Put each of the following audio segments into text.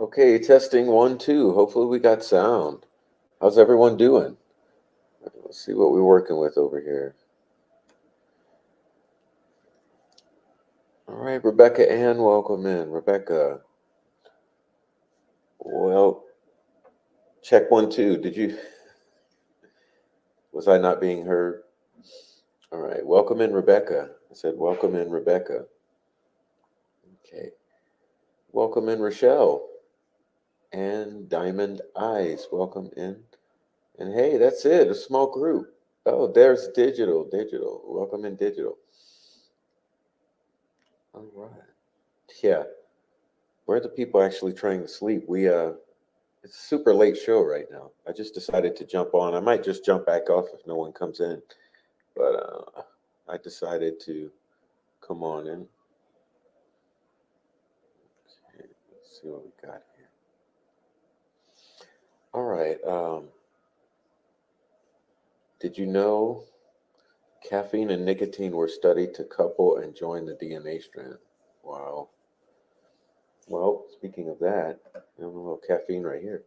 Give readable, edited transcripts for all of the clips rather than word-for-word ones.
Okay, testing 1, 2. Hopefully we got sound. How's everyone doing? Let's see what we're working with over here. All right, Rebecca Ann, welcome in. Rebecca, well, check 1, 2. Was I not being heard? All right, welcome in, Rebecca. I said, welcome in, Rebecca. Okay, welcome in, Rochelle. And Diamond Eyes, welcome in. And hey, that's it, a small group. Oh, there's Digital. Welcome in, Digital. All right. Yeah, where are the people actually trying to sleep? It's a super late show right now. I just decided to jump on. I might just jump back off if no one comes in, but I decided to come on in. Okay, let's see what we got here. All right. Did you know caffeine and nicotine were studied to couple and join the DNA strand? Wow. Well, speaking of that, I have a little caffeine right here.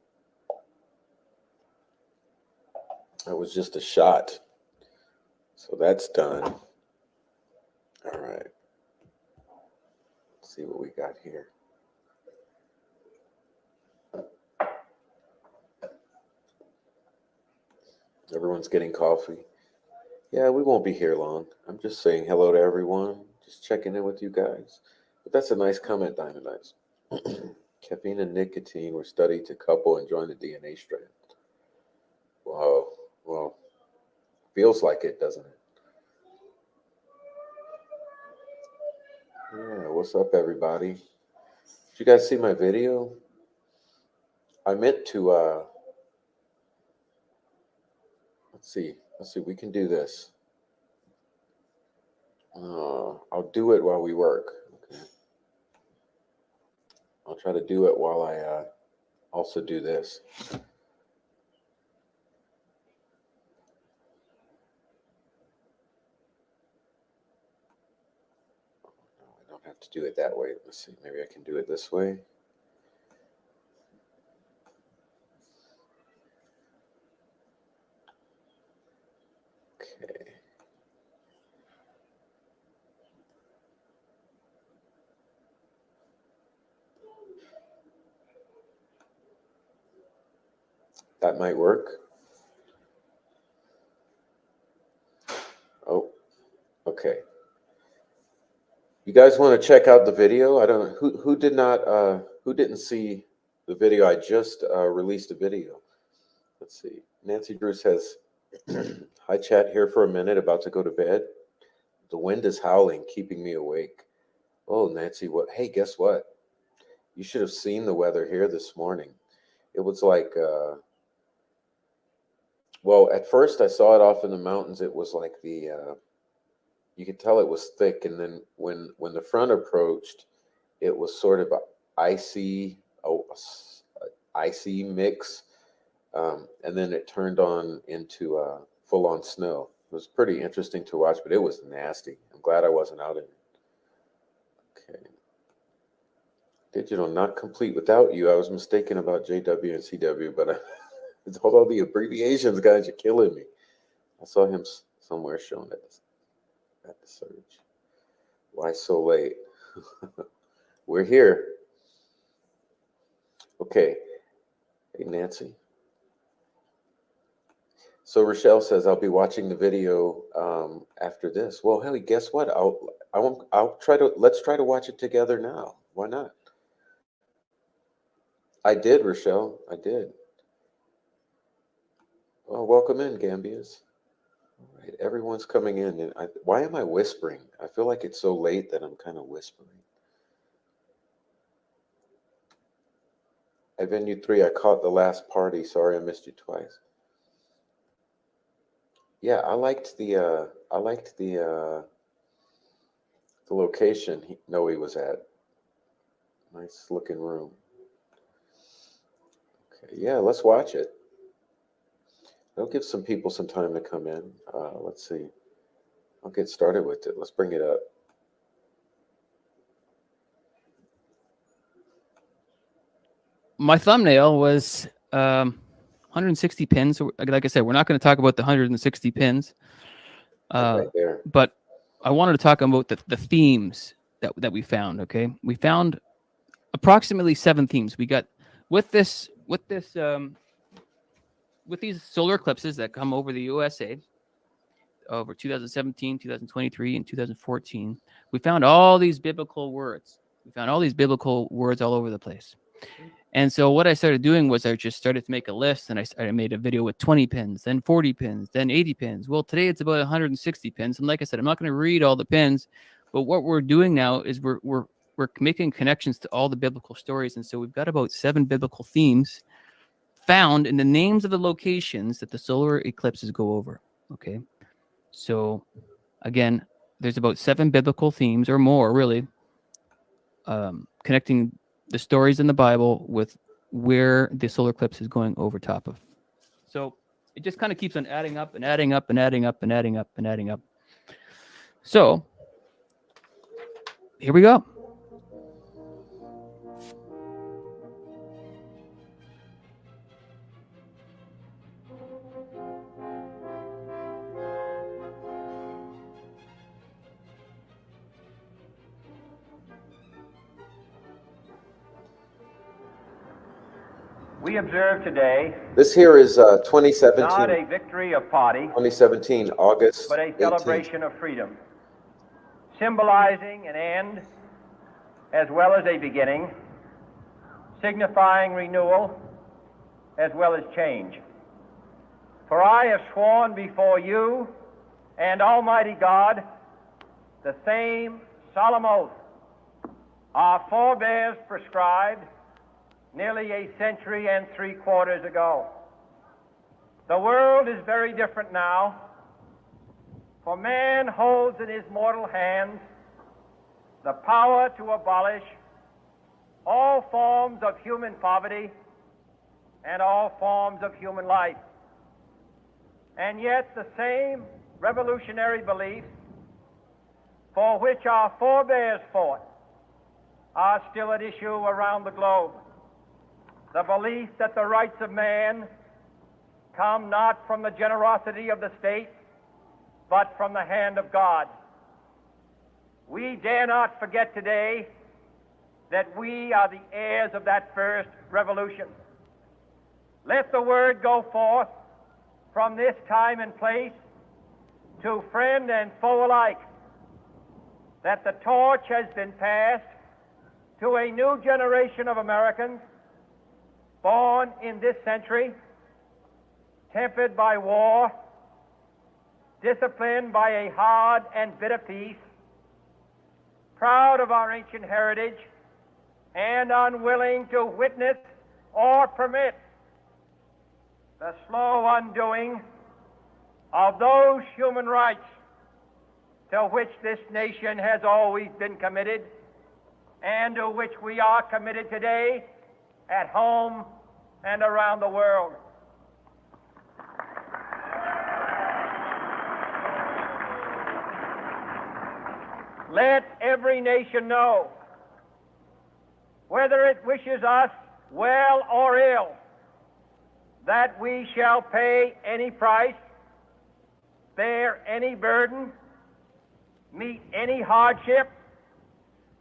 That was just a shot. So that's done. All right. Let's see what we got here. Everyone's getting coffee. Yeah, we won't be here long. I'm just saying hello to everyone, just checking in with you guys. But that's a nice comment, Diamond Eyes. Caffeine and nicotine were studied to couple and join the DNA strand. Wow. Well, feels like it, doesn't it? Yeah, what's up, everybody? Did you guys see my video? I meant to, let's see, we can do this. I'll do it while we work. Okay. I'll try to do it while I also do this. No, I don't have to do it that way. Let's see, maybe I can do it this way. Okay. That might work. Oh, okay. You guys want to check out the video? I don't know who did not who didn't see the video. I just released a video. Let's see. Nancy Drew says, "Hi, chat. Here for a minute. About to go to bed. The wind is howling, keeping me awake." Oh, Nancy, what? Hey, guess what? You should have seen the weather here this morning. It was like, well, at first I saw it off in the mountains. It was like you could tell it was thick, and then when the front approached, it was sort of a icy, icy mix, and then it turned on into full on snow. It was pretty interesting to watch, but it was nasty. I'm glad I wasn't out in it. Okay. Digital not complete without you. I was mistaken about JW and CW, but it's all the abbreviations, guys, are killing me. I saw him somewhere shown at the search. Why so late? We're here. Okay. Hey, Nancy. So Rochelle says I'll be watching the video after this. Well, hey, guess what? I'll try to let's try to watch it together now. Why not? I did, Rochelle. I did. Well, welcome in, Gambias. All right, everyone's coming in, and why am I whispering? I feel like it's so late that I'm kind of whispering. At venue 3, I caught the last party. Sorry, I missed you twice. Yeah, I liked the location Noe was at. Nice looking room. Okay, yeah, let's watch it. I'll give some people some time to come in. Let's see. I'll get started with it. Let's bring it up. my thumbnail was 160 pins. So like I said, we're not going to talk about the 160 pins, right there. but I wanted to talk about the themes that we found. Okay, we found approximately 7 themes. We got with these solar eclipses that come over the USA over 2017, 2023, and 2014. We found all these biblical words. We found all these biblical words all over the place. And so what I started doing was I just started to make a list, and I made a video with 20 pins, then 40 pins, then 80 pins. Well, today it's about 160 pins. And like I said, I'm not going to read all the pins, but what we're doing now is we're making connections to all the biblical stories. And so we've got about 7 biblical themes found in the names of the locations that the solar eclipses go over. Okay. So again, there's about 7 biblical themes or more, really, connecting the stories in the Bible with where the solar eclipse is going over top of. So it just kind of keeps on adding up and adding up and adding up and adding up and adding up. So here we go. We observe today This here is 2017. not a victory of party, 2017, August but a celebration 18th. of freedom, symbolizing an end as well as a beginning, signifying renewal as well as change. For I have sworn before you and Almighty God the same solemn oath our forebears prescribed nearly a century and 3/4 ago. The world is very different now, for man holds in his mortal hands the power to abolish all forms of human poverty and all forms of human life. And yet the same revolutionary beliefs for which our forebears fought are still at issue around the globe. The belief that the rights of man come not from the generosity of the state, but from the hand of God. We dare not forget today that we are the heirs of that first revolution. Let the word go forth from this time and place to friend and foe alike that the torch has been passed to a new generation of Americans born in this century, tempered by war, disciplined by a hard and bitter peace, proud of our ancient heritage, and unwilling to witness or permit the slow undoing of those human rights to which this nation has always been committed and to which we are committed today at home and around the world. Let every nation know, whether it wishes us well or ill, that we shall pay any price, bear any burden, meet any hardship,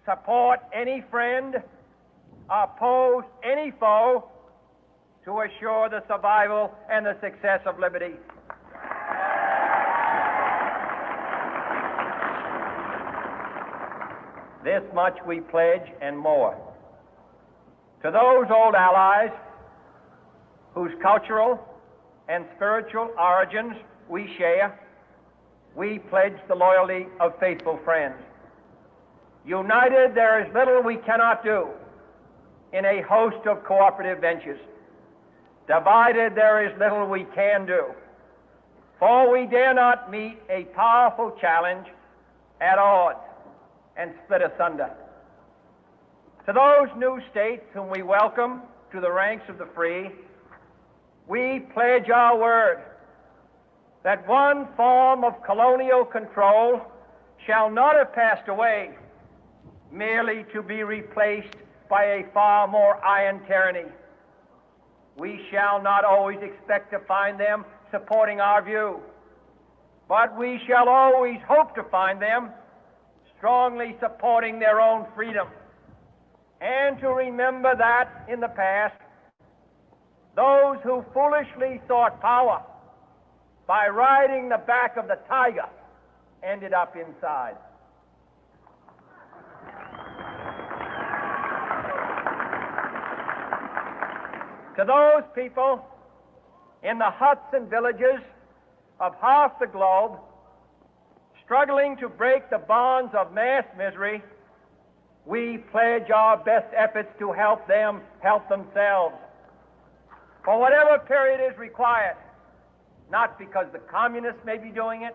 support any friend, oppose any foe to assure the survival and the success of liberty. This much we pledge and more. To those old allies whose cultural and spiritual origins we share, we pledge the loyalty of faithful friends. United, there is little we cannot do in a host of cooperative ventures. Divided, there is little we can do, for we dare not meet a powerful challenge at odds and split asunder. To those new states whom we welcome to the ranks of the free, we pledge our word that one form of colonial control shall not have passed away merely to be replaced by a far more iron tyranny. we shall not always expect to find them supporting our view, but we shall always hope to find them strongly supporting their own freedom, and to remember that in the past, those who foolishly sought power by riding the back of the tiger ended up inside. To those people in the huts and villages of half the globe struggling to break the bonds of mass misery, we pledge our best efforts to help them help themselves for whatever period is required, not because the communists may be doing it,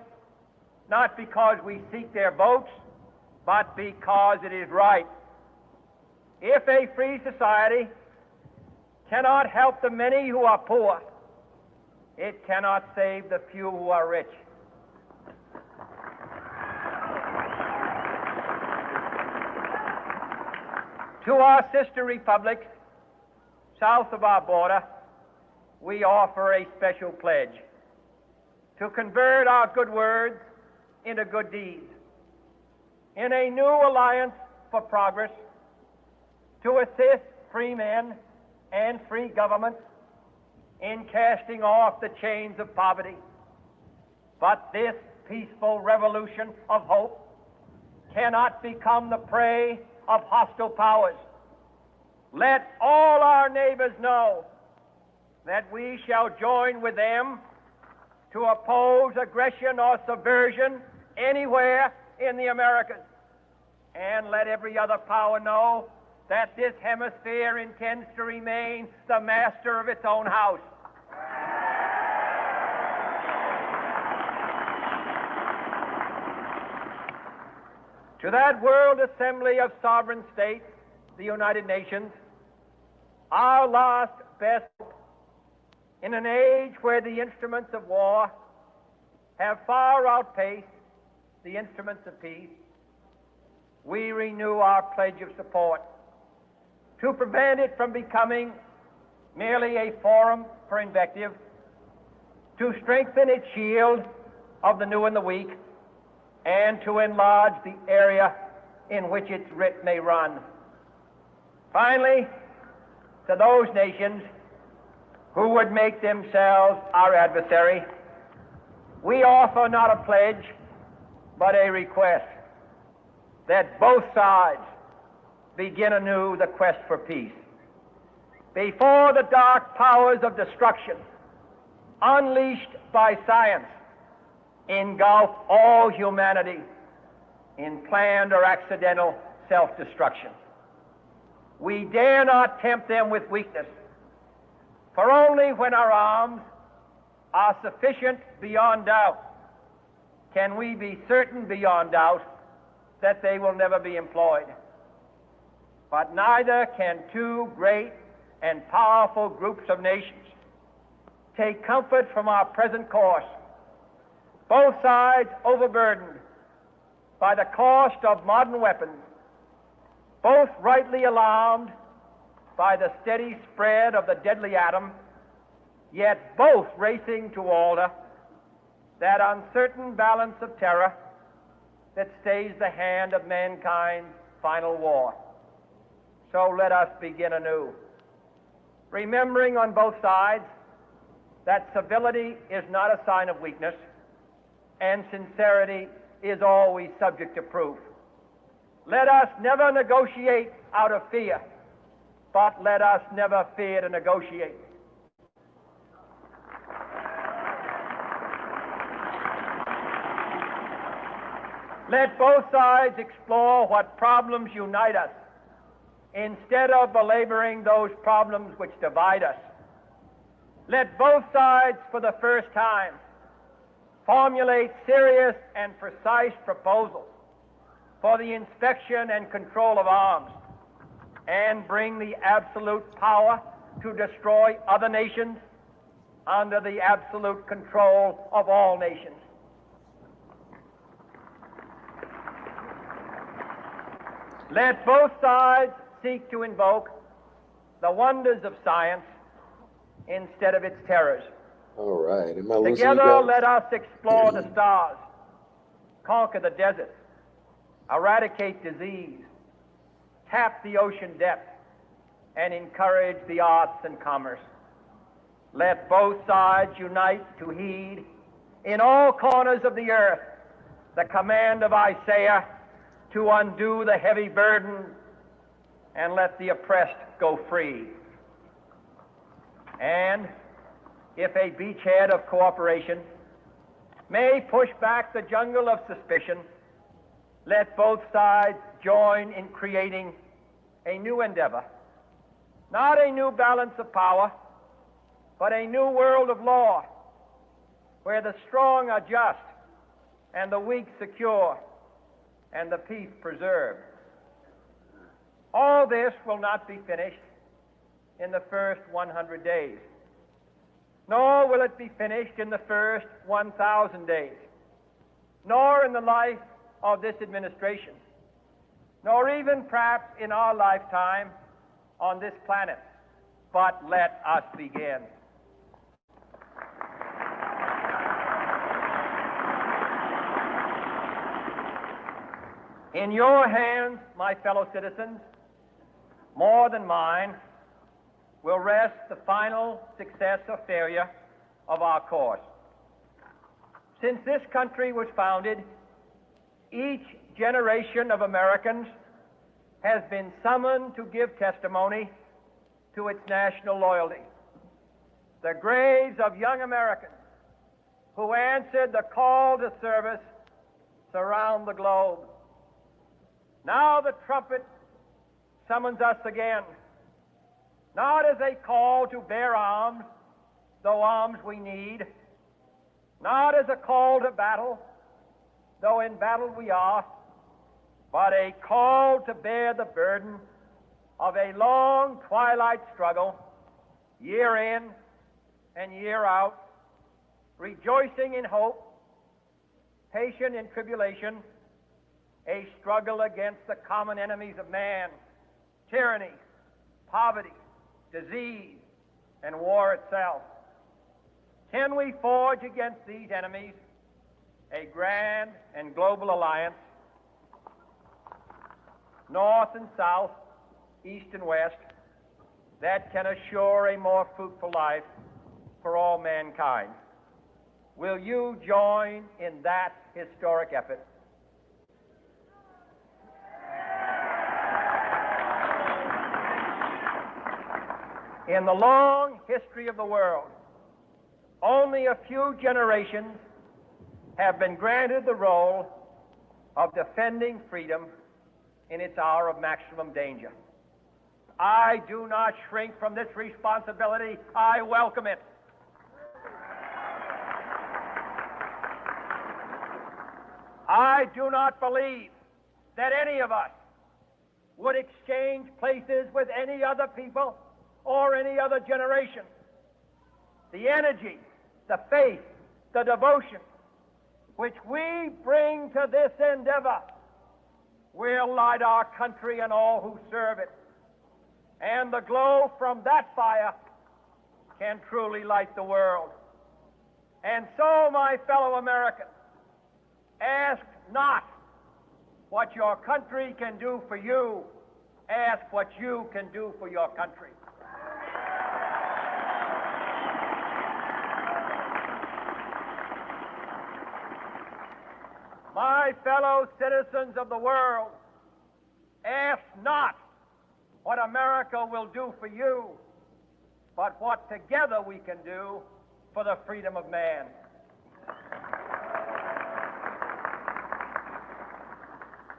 not because we seek their votes, but because it is right. If a free society cannot help the many who are poor, it cannot save the few who are rich. To our sister republics south of our border, we offer a special pledge to convert our good words into good deeds, in a new alliance for progress, to assist free men and free governments in casting off the chains of poverty. But this peaceful revolution of hope cannot become the prey of hostile powers. Let all our neighbors know that we shall join with them to oppose aggression or subversion anywhere in the Americas. And let every other power know that this hemisphere intends to remain the master of its own house. To that World Assembly of Sovereign States, the United Nations, our last best hope, in an age where the instruments of war have far outpaced the instruments of peace, we renew our pledge of support to prevent it from becoming merely a forum for invective, to strengthen its shield of the new and the weak, and to enlarge the area in which its writ may run. Finally, to those nations who would make themselves our adversary, we offer not a pledge, but a request that both sides begin anew the quest for peace. Before the dark powers of destruction, unleashed by science, engulf all humanity in planned or accidental self-destruction, we dare not tempt them with weakness, for only when our arms are sufficient beyond doubt can we be certain beyond doubt that they will never be employed. But neither can two great and powerful groups of nations take comfort from our present course, both sides overburdened by the cost of modern weapons, both rightly alarmed by the steady spread of the deadly atom, yet both racing to alter that uncertain balance of terror that stays the hand of mankind's final war. So let us begin anew, remembering on both sides that civility is not a sign of weakness, and sincerity is always subject to proof. Let us never negotiate out of fear, but let us never fear to negotiate. Let both sides explore what problems unite us, instead of belaboring those problems which divide us. Let both sides, for the first time, formulate serious and precise proposals for the inspection and control of arms, and bring the absolute power to destroy other nations under the absolute control of all nations. Let both sides seek to invoke the wonders of science instead of its terrors. All right. Am I losing you Together, guys? let us explore the stars, conquer the deserts, eradicate disease, tap the ocean depths, and encourage the arts and commerce. Let both sides unite to heed in all corners of the earth the command of Isaiah to undo the heavy burden and let the oppressed go free. And if a beachhead of cooperation may push back the jungle of suspicion, let both sides join in creating a new endeavor, not a new balance of power, but a new world of law, where the strong are just and the weak secure and the peace preserved. All this will not be finished in the first 100 days, nor will it be finished in the first 1,000 days, nor in the life of this administration, nor even perhaps in our lifetime on this planet. But let us begin. In your hands, my fellow citizens, more than mine, will rest the final success or failure of our course. Since this country was founded, each generation of Americans has been summoned to give testimony to its national loyalty. The graves of young Americans who answered the call to service surround the globe. Now the trumpet summons us again, not as a call to bear arms, though arms we need, not as a call to battle, though in battle we are, but a call to bear the burden of a long twilight struggle, year in and year out, rejoicing in hope, patient in tribulation, a struggle against the common enemies of man, tyranny, poverty, disease, and war itself. Can we forge against these enemies a grand and global alliance, north and south, east and west, that can assure a more fruitful life for all mankind? Will you join in that historic effort? In the long history of the world, only a few generations have been granted the role of defending freedom in its hour of maximum danger. I do not shrink from this responsibility. I welcome it. I do not believe that any of us would exchange places with any other people or any other generation. The energy, the faith, the devotion which we bring to this endeavor will light our country and all who serve it. And the glow from that fire can truly light the world. And so, my fellow Americans, ask not what your country can do for you. Ask what you can do for your country. My fellow citizens of the world, ask not what America will do for you, but what together we can do for the freedom of man.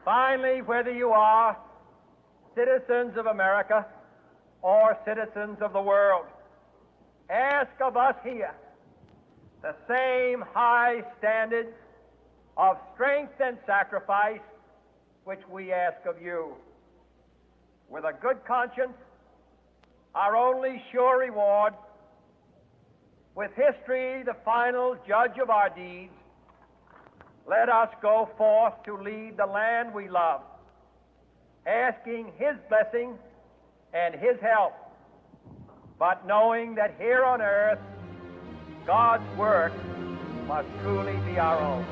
Finally, whether you are citizens of America or citizens of the world, ask of us here the same high standards of strength and sacrifice which we ask of you. With a good conscience, our only sure reward, with history the final judge of our deeds, let us go forth to lead the land we love, asking His blessing and His help but knowing that here on earth God's work must truly be our own.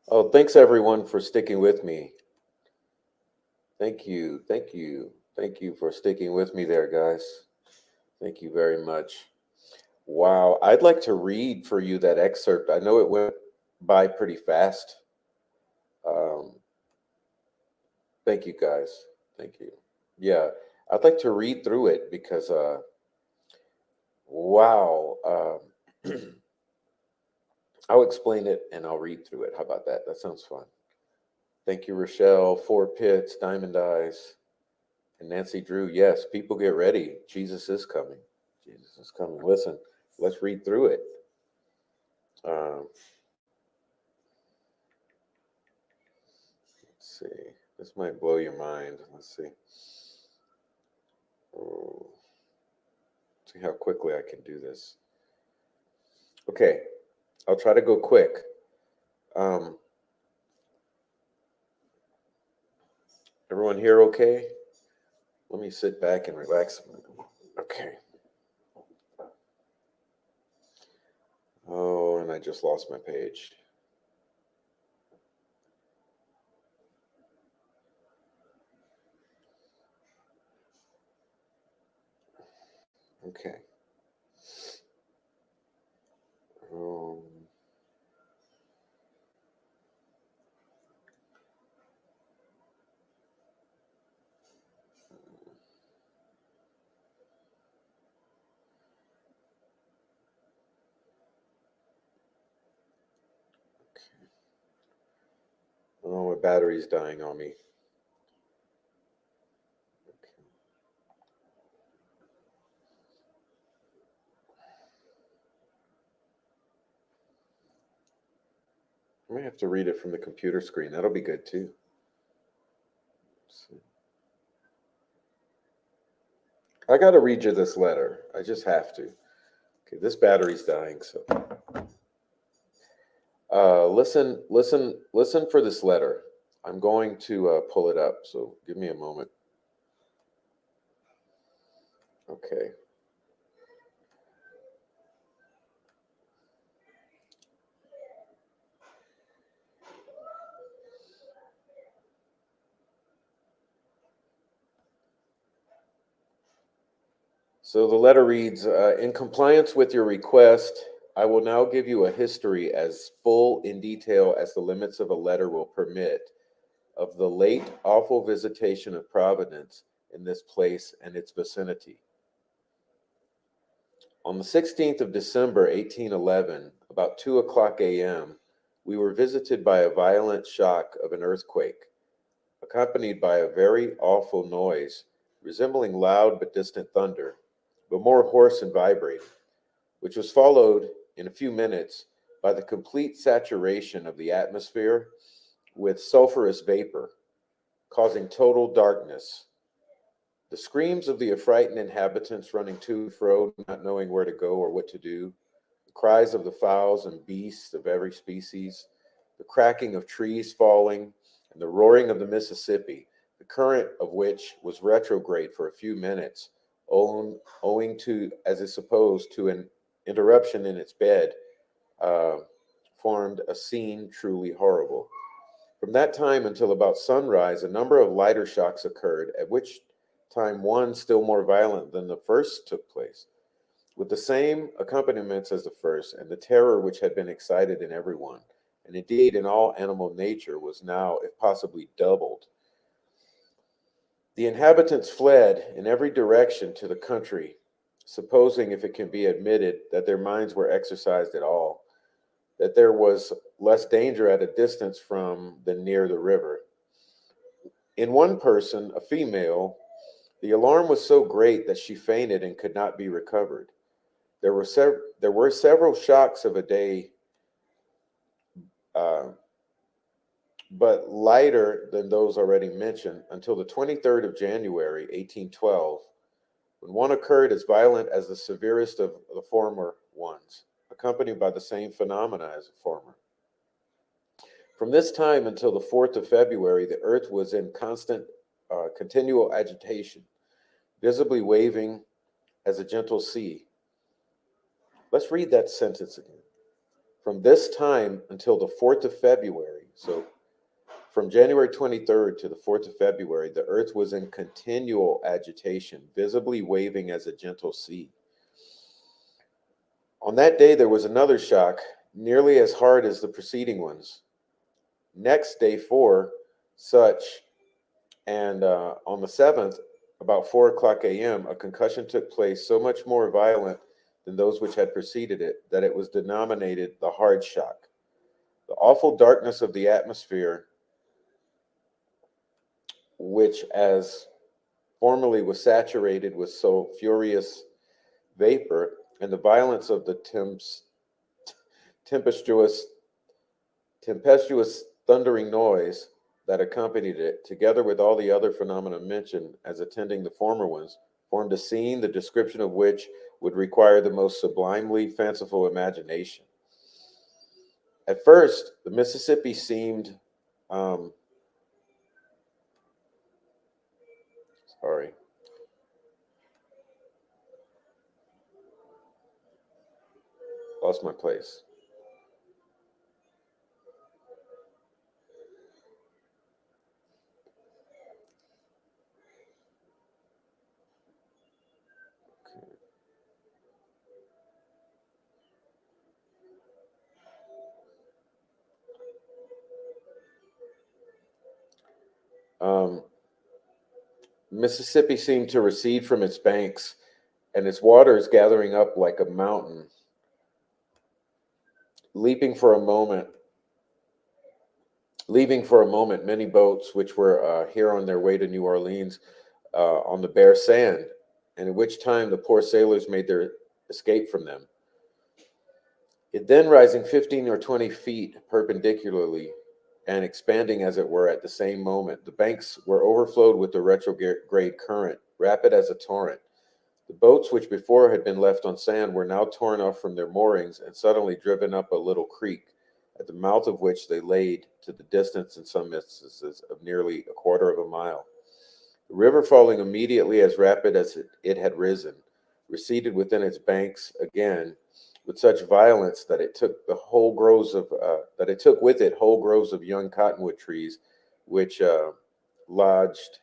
Oh, thanks everyone for sticking with me. Thank you, thank you, thank you for sticking with me there, guys. Thank you very much. Wow, I'd like to read for you that excerpt. I know it went by pretty fast. Um, Thank you, guys. Thank you. Yeah, I'd like to read through it because, wow. I'll explain it and I'll read through it. How about that? That sounds fun. Thank you, Rochelle, Four Pits, Diamond Eyes, and Nancy Drew. Yes, people get ready. Jesus is coming. Jesus is coming. Listen, let's read through it. Um, let's see. This might blow your mind. Let's see. Oh, see how quickly I can do this. Okay, I'll try to go quick. Um, Everyone here okay? Let me sit back and relax. Okay. Oh, and I just lost my page. Okay. Um, oh, my battery's dying on me. Okay. I may have to read it from the computer screen. That'll be good too. Let's I got to read you this letter. I just have to. Okay, this battery's dying, so listen for this letter. I'm going to pull it up, so give me a moment. Okay. So the letter reads, in compliance with your request, I will now give you a history as full in detail as the limits of a letter will permit of the late awful visitation of Providence in this place and its vicinity. On the 16th of December, 1811, about 2 o'clock a.m., we were visited by a violent shock of an earthquake, accompanied by a very awful noise, resembling loud but distant thunder, but more hoarse and vibrating, which was followed in a few minutes by the complete saturation of the atmosphere with sulfurous vapor, causing total darkness. The screams of the affrighted inhabitants running to and fro, not knowing where to go or what to do, the cries of the fowls and beasts of every species, the cracking of trees falling, and the roaring of the Mississippi, the current of which was retrograde for a few minutes, owing to, as is supposed, to an interruption in its bed, formed a scene truly horrible. From that time until about sunrise, a number of lighter shocks occurred, at which time one still more violent than the first took place, with the same accompaniments as the first, and the terror which had been excited in everyone, and indeed in all animal nature, was now, if possibly, doubled. The inhabitants fled in every direction to the country, supposing, if it can be admitted, that their minds were exercised at all, that there was less danger at a distance from than near the river. In one person, a female, the alarm was so great that she fainted and could not be recovered. There were several shocks of a day, but lighter than those already mentioned, until the 23rd of January, 1812, when one occurred as violent as the severest of the former ones, accompanied by the same phenomena as the former. From this time until the 4th of February, the earth was in constant, continual agitation, visibly waving as a gentle sea. Let's read that sentence again. From this time until the 4th of February, so from January 23rd to the 4th of February, the earth was in continual agitation, visibly waving as a gentle sea. On that day, there was another shock, nearly as hard as the preceding ones. Next day, 4, such, and on the 7th, about 4 o'clock a.m., a concussion took place so much more violent than those which had preceded it, that it was denominated the hard shock. The awful darkness of the atmosphere, which as formerly was saturated with so furious vapor, and the violence of the tempestuous thundering noise that accompanied it, together with all the other phenomena mentioned as attending the former ones, formed a scene the description of which would require the most sublimely fanciful imagination. At first, the Mississippi seemed, lost my place. Mississippi seemed to recede from its banks, and its waters gathering up like a mountain, leaving for a moment many boats which were here on their way to New Orleans on the bare sand, and at which time the poor sailors made their escape from them. It then rising 15 or 20 feet perpendicularly and expanding as it were at the same moment, the banks were overflowed with the retrograde current, rapid as a torrent. The boats, which before had been left on sand, were now torn off from their moorings and suddenly driven up a little creek, at the mouth of which they laid to the distance, in some instances, of nearly a quarter of a mile. The river, falling immediately as rapid as it had risen, receded within its banks again with such violence that it took with it whole groves of young cottonwood trees, which lodged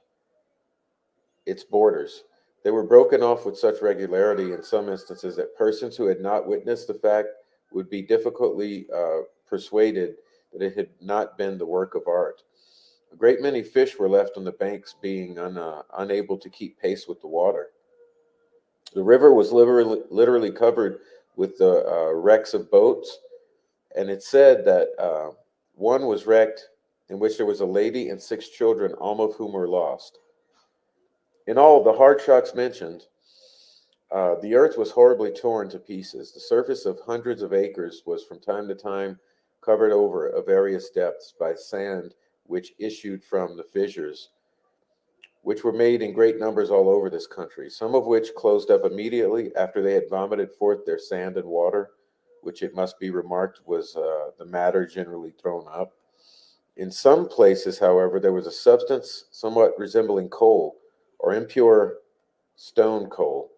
its borders. They were broken off with such regularity in some instances that persons who had not witnessed the fact would be difficultly persuaded that it had not been the work of art. A great many fish were left on the banks, being unable to keep pace with the water. The river was literally covered with the wrecks of boats, and it said that one was wrecked in which there was a lady and 6 children, all of whom were lost. In all, the hard shocks mentioned, the earth was horribly torn to pieces. The surface of hundreds of acres was from time to time covered over of various depths by sand which issued from the fissures, which were made in great numbers all over this country, some of which closed up immediately after they had vomited forth their sand and water, which it must be remarked was the matter generally thrown up. In some places, however, there was a substance somewhat resembling coal, or impure stone coal,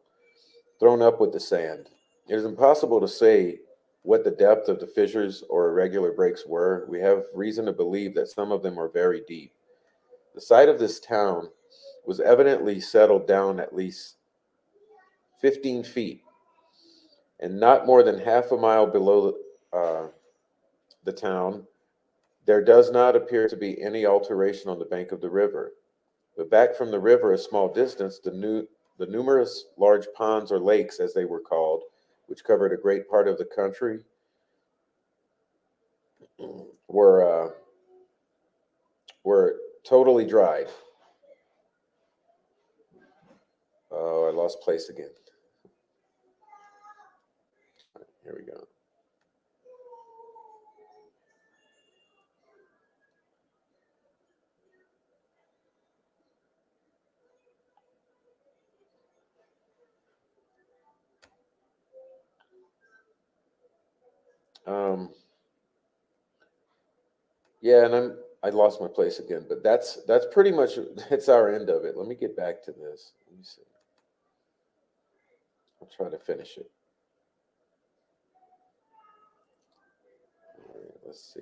thrown up with the sand. It is impossible to say what the depth of the fissures or irregular breaks were. We have reason to believe that some of them were very deep. The site of this town was evidently settled down at least 15 feet, and not more than half a mile below the town, there does not appear to be any alteration on the bank of the river. But back from the river a small distance, the numerous large ponds or lakes, as they were called, which covered a great part of the country, were totally dried. Oh, I lost place again. Here we go. Yeah, and I lost my place again, but that's pretty much that's our end of it. Let me get back to this. Let me see. I'll try to finish it. All right, let's see.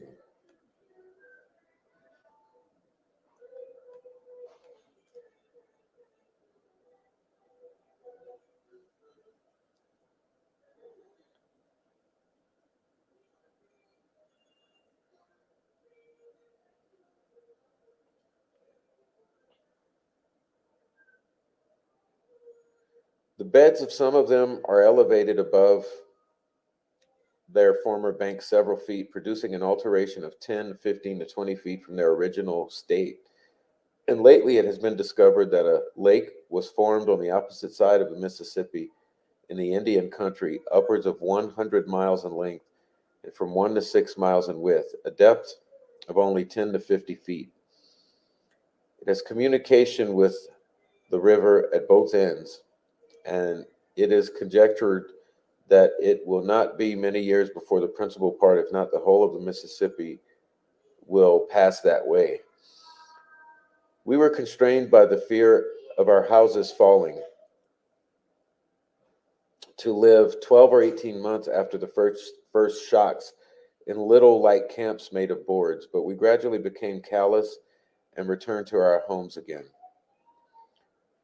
The beds of some of them are elevated above their former banks several feet, producing an alteration of 10, 15 to 20 feet from their original state. And lately it has been discovered that a lake was formed on the opposite side of the Mississippi in the Indian country, upwards of 100 miles in length and from 1 to 6 miles in width, a depth of only 10 to 50 feet. It has communication with the river at both ends, and it is conjectured that it will not be many years before the principal part, if not the whole of the Mississippi, will pass that way. We were constrained by the fear of our houses falling to live 12 or 18 months after the first shocks in little light camps made of boards, but we gradually became callous and returned to our homes again.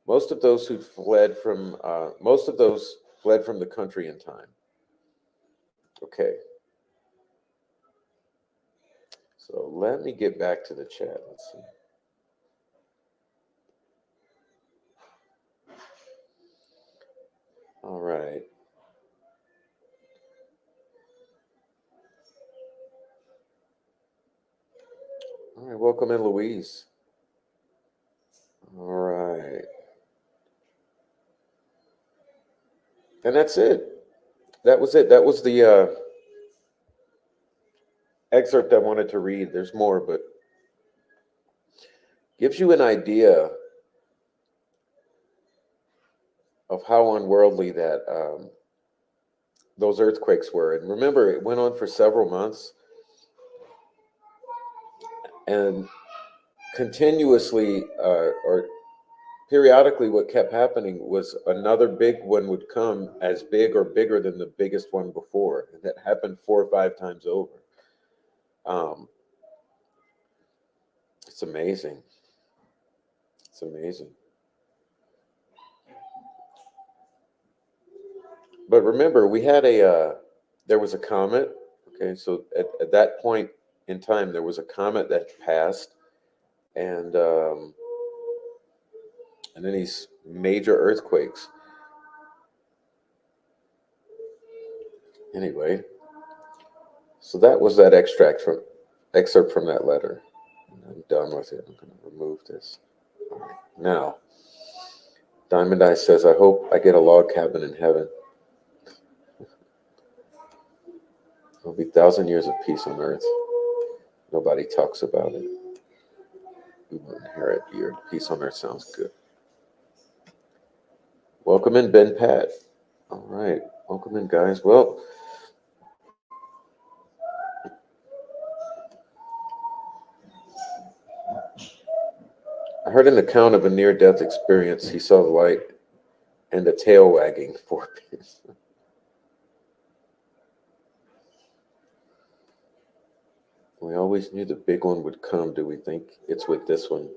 Most of those fled from the country in time. Okay. So let me get back to the chat. Let's see. All right. All right, welcome in, Louise. All right. And that's it. That was it. That was the excerpt I wanted to read. There's more, but gives you an idea how unworldly that those earthquakes were. And remember, it went on for several months, and continuously or periodically, what kept happening was another big one would come as big or bigger than the biggest one before. And that happened 4 or 5 times over. It's amazing. It's amazing. But remember, we had there was a comet. Okay, so at that point in time, there was a comet that passed, and then these major earthquakes. Anyway, so that was that excerpt from that letter. I'm done with it. I'm going to remove this. All right. Now, Diamond Eye says, I hope I get a log cabin in heaven. There'll be 1,000 years of peace on earth. Nobody talks about it. We will inherit the earth. Peace on earth sounds good. Welcome in, Ben Pat. All right. Welcome in, guys. Well, I heard an account of a near-death experience. He saw the light and a tail wagging for peace. We always knew the big one would come. Do we think it's with this one?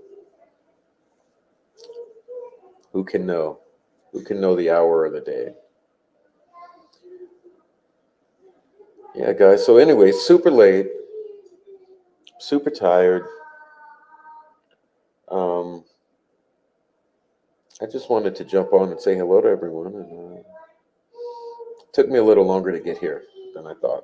Who can know? Who can know the hour or the day? Yeah, guys. So anyway, super late, super tired. I just wanted to jump on and say hello to everyone. And it took me a little longer to get here than I thought.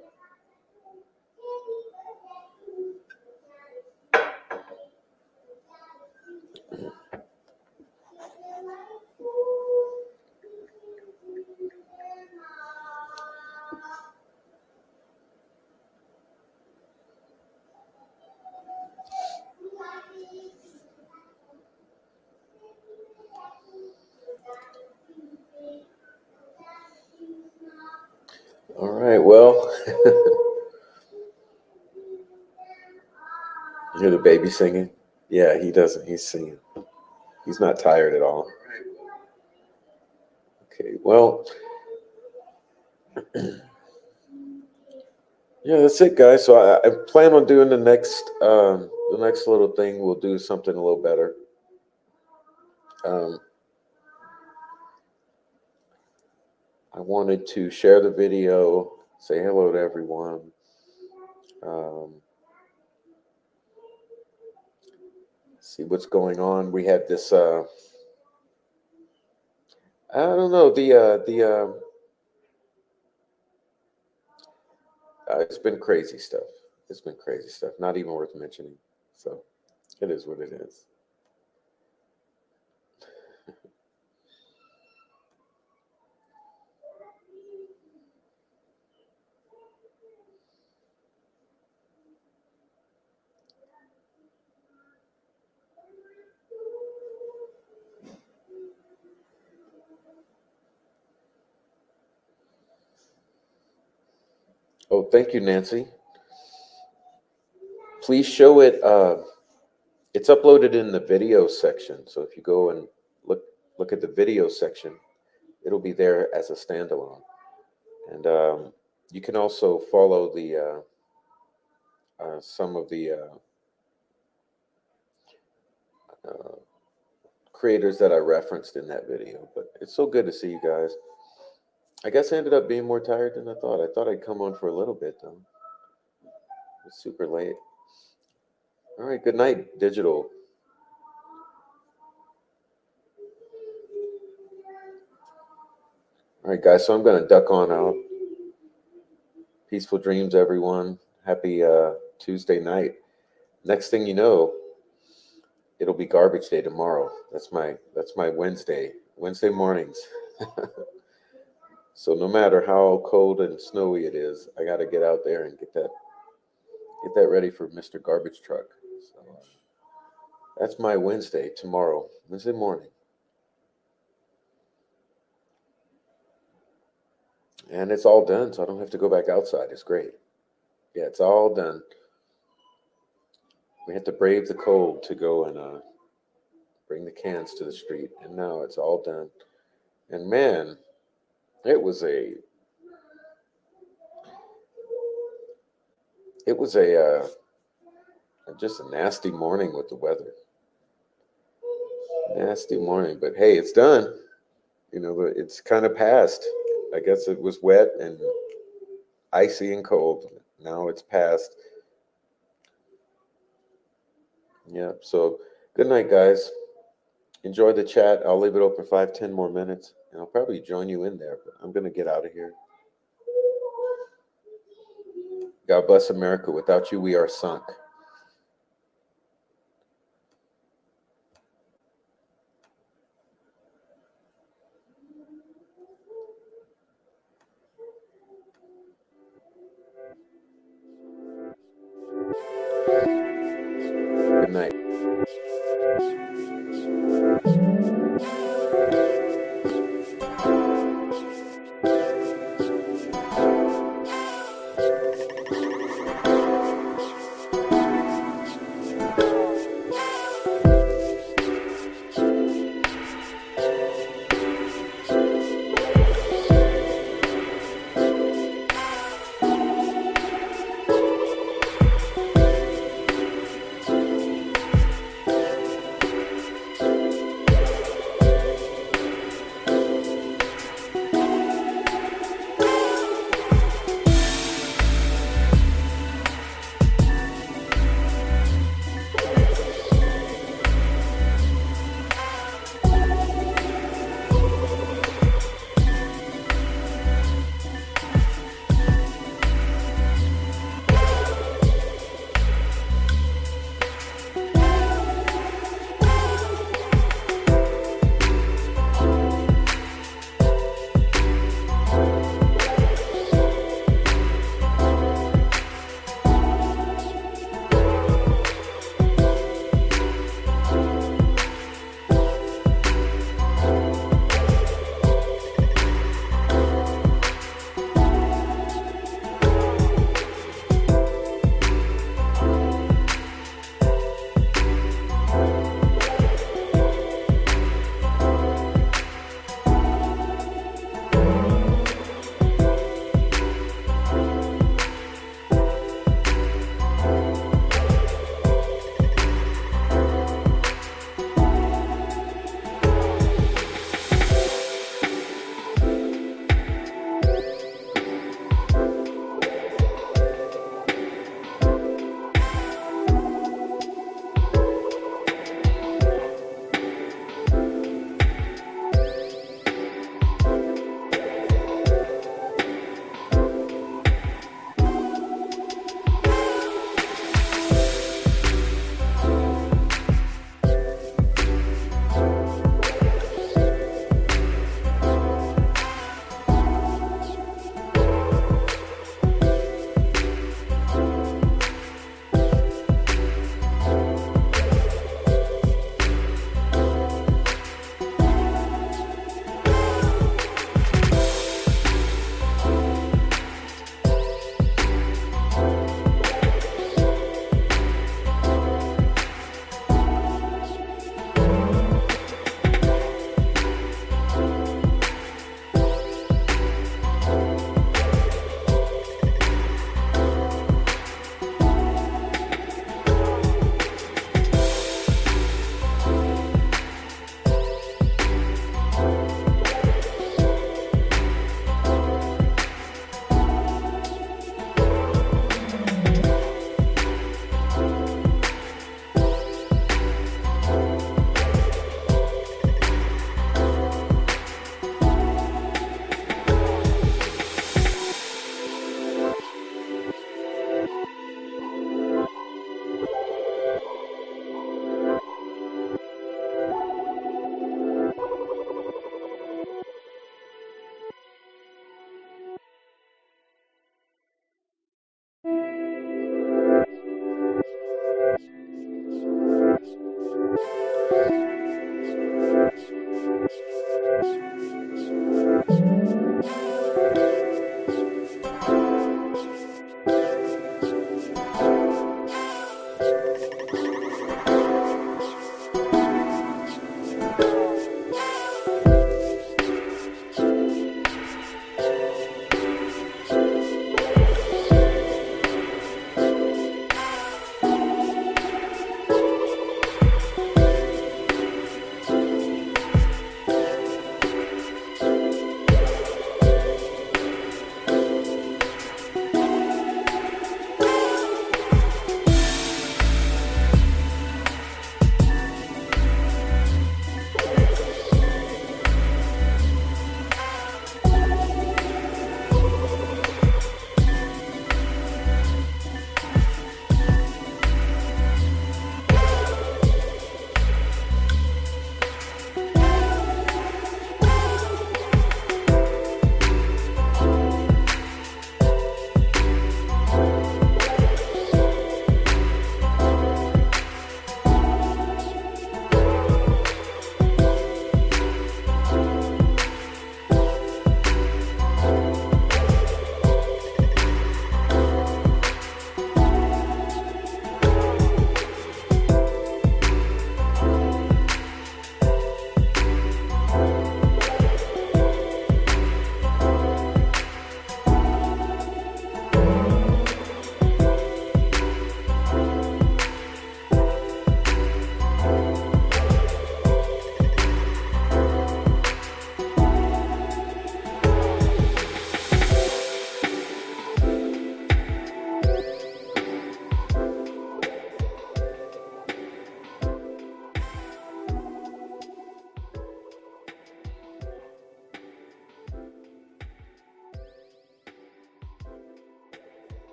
All right, well, you hear the baby singing? Yeah, he doesn't. He's singing. He's not tired at all. Okay, well, yeah, that's it, guys. So I plan on doing the next little thing. We'll do something a little better. I wanted to share the video, say hello to everyone. See what's going on. We had this. I don't know. It's been crazy stuff. It's been crazy stuff. Not even worth mentioning. So it is what it is. Oh, thank you, Nancy. Please show it. It's uploaded in the video section. So if you go and look at the video section, it'll be there as a standalone. And you can also follow the some of the creators that I referenced in that video. But it's so good to see you guys. I guess I ended up being more tired than I thought. I thought I'd come on for a little bit, though. It's super late. All right, good night, Digital. All right, guys, so I'm going to duck on out. Peaceful dreams, everyone. Happy Tuesday night. Next thing you know, it'll be garbage day tomorrow. That's my Wednesday mornings. So no matter how cold and snowy it is, I got to get out there and get that ready for Mr. Garbage Truck. So that's my Wednesday tomorrow, Wednesday morning. And it's all done, so I don't have to go back outside. It's great. Yeah, it's all done. We had to brave the cold to go and bring the cans to the street, and now it's all done. And man, it was a it was a just a nasty morning with the weather. Nasty morning, but hey, it's done. You know, it's kind of passed. I guess it was wet and icy and cold. Now it's past. Yeah. So good night, guys. Enjoy the chat. I'll leave it open 5, 10 more minutes, and I'll probably join you in there. But I'm gonna get out of here. God bless America. Without you, we are sunk. Good night.